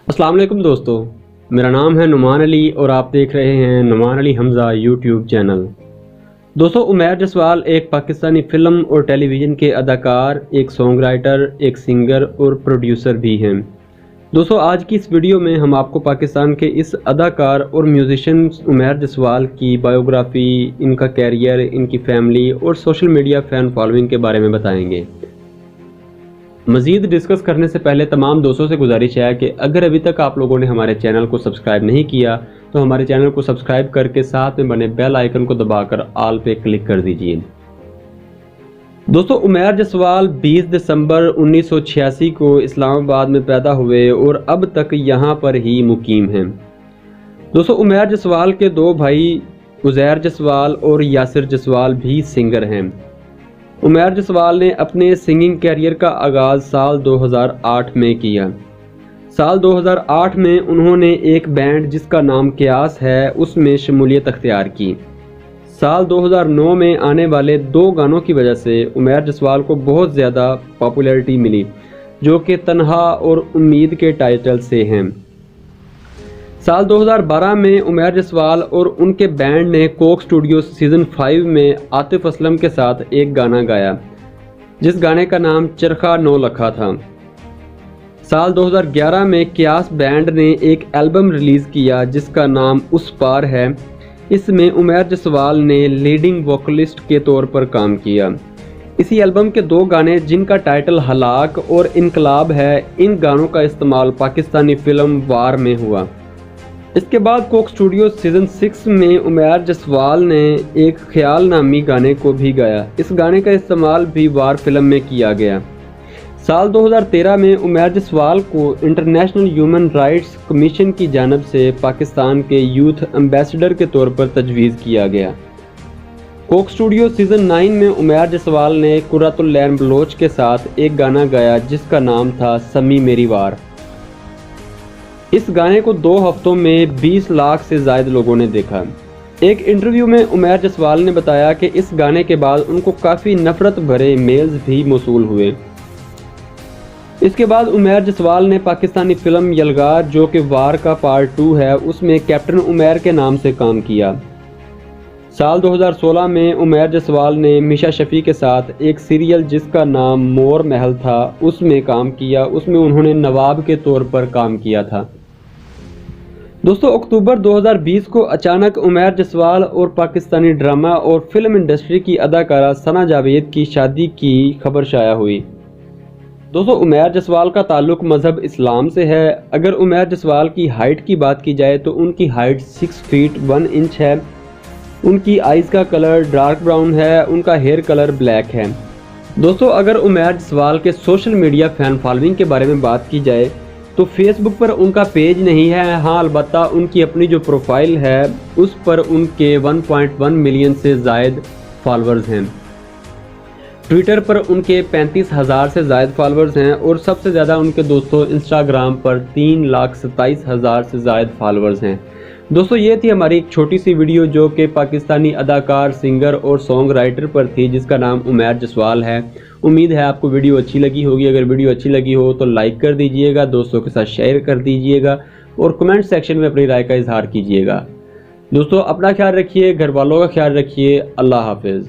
अस्सलाम वालेकुम दोस्तों, मेरा नाम है नुमान अली और आप देख रहे हैं नुमान अली हमज़ा यूट्यूब चैनल। दोस्तों, उमैर जसवाल एक पाकिस्तानी फ़िल्म और टेलीविज़न के अदाकार, एक सॉन्ग राइटर, एक सिंगर और प्रोड्यूसर भी हैं। दोस्तों, आज की इस वीडियो में हम आपको पाकिस्तान के इस अदाकार और म्यूज़िशियन उमैर जसवाल की बायोग्राफ़ी, इनका कैरियर, इनकी फैमिली और सोशल मीडिया फ़ैन फॉलोइंग के बारे में बताएंगे। मज़ीद डिस्कस करने से पहले तमाम दोस्तों से गुजारिश है कि अगर अभी तक आप लोगों ने हमारे चैनल को सब्सक्राइब नहीं किया तो हमारे चैनल को सब्सक्राइब करके साथ में बने बेल आइकन को दबाकर ऑल पे क्लिक कर दीजिए। दोस्तों, उमैर जसवाल 20 दिसंबर 1986 को इस्लामाबाद में पैदा हुए और अब तक यहाँ पर ही मुकीम हैं। दोस्तों, उमैर जसवाल के दो भाई उज़ैर जसवाल और यासिर जसवाल भी सिंगर हैं। उमैर जसवाल ने अपने सिंगिंग कैरियर का आगाज़ साल 2008 में किया। साल 2008 में उन्होंने एक बैंड जिसका नाम क्यास है उसमें शमूलियत अख्तियार की। साल 2009 में आने वाले 2 गानों की वजह से उमैर जसवाल को बहुत ज़्यादा पॉपुलैरिटी मिली, जो कि तन्हा और उम्मीद के टाइटल से हैं। साल 2012 में उमैर जसवाल और उनके बैंड ने कोक स्टूडियो सीज़न 5 में आतिफ असलम के साथ एक गाना गाया, जिस गाने का नाम चरखा नौ लखा था। साल 2011 में क्यास बैंड ने एक एल्बम रिलीज़ किया जिसका नाम उस पार है। इसमें उमैर जसवाल ने लीडिंग वोकलिस्ट के तौर पर काम किया। इसी एल्बम के 2 गाने जिनका टाइटल हलाक और इनकलाब है, इन गानों का इस्तेमाल पाकिस्तानी फिल्म वार में हुआ। इसके बाद कोक स्टूडियो सीज़न 6 में उमैर जसवाल ने एक ख्याल नामी गाने को भी गाया। इस गाने का इस्तेमाल भी वार फिल्म में किया गया। साल 2013 में उमैर जसवाल को इंटरनेशनल ह्यूमन राइट्स कमीशन की जानिब से पाकिस्तान के यूथ एम्बेसडर के तौर पर तजवीज़ किया गया। कोक स्टूडियो सीज़न 9 में उमैर जसवाल ने कुर्रतुल लैन बलोच के साथ एक गाना गाया जिसका नाम था समी मेरी वार। इस गाने को 2 हफ्तों में 20 लाख से ज़ायद लोगों ने देखा। एक इंटरव्यू में उमैर जसवाल ने बताया कि इस गाने के बाद उनको काफ़ी नफरत भरे मेल्स भी मौसूल हुए। इसके बाद उमैर जसवाल ने पाकिस्तानी फिल्म यलगार, जो कि वार का पार्ट 2 है, उसमें कैप्टन उमैर के नाम से काम किया। साल 2016 में उमैर जसवाल ने मिशा शफी के साथ एक सीरियल जिसका नाम मोर महल था उसमें काम किया। उसमें उन्होंने नवाब के तौर पर काम किया था। दोस्तों, अक्टूबर 2020 को अचानक उमैर जसवाल और पाकिस्तानी ड्रामा और फिल्म इंडस्ट्री की अदाकारा सना जावेद की शादी की खबर शाया हुई। दोस्तों, उमैर जसवाल का ताल्लुक मज़हब इस्लाम से है। अगर उमैर जसवाल की हाइट की बात की जाए तो उनकी हाइट 6 फीट 1 इंच है। उनकी आइज़ का कलर डार्क ब्राउन है। उनका हेयर कलर ब्लैक है। दोस्तों, अगर उमैर जसवाल के सोशल मीडिया फ़ैन फॉलोइंग के बारे में बात की जाए तो फेसबुक पर उनका पेज नहीं है। हाँ, अलबत्ता उनकी अपनी जो प्रोफाइल है उस पर उनके 1.1 मिलियन से ज़ायद फॉलोअर्स हैं। ट्विटर पर उनके 35,000 से ज़ायद फॉलोअर्स हैं और सबसे ज़्यादा उनके दोस्तों इंस्टाग्राम पर 3,27,000 से ज़ायद फॉलोअर्स हैं। दोस्तों, ये थी हमारी एक छोटी सी वीडियो जो कि पाकिस्तानी अदाकार, सिंगर और सॉन्ग राइटर पर थी जिसका नाम उमैर जसवाल है। उम्मीद है आपको वीडियो अच्छी लगी होगी। अगर वीडियो अच्छी लगी हो तो लाइक कर दीजिएगा, दोस्तों के साथ शेयर कर दीजिएगा और कमेंट सेक्शन में अपनी राय का इजहार कीजिएगा। दोस्तों, अपना ख्याल रखिए, घर वालों का ख्याल रखिए। अल्लाह हाफिज़।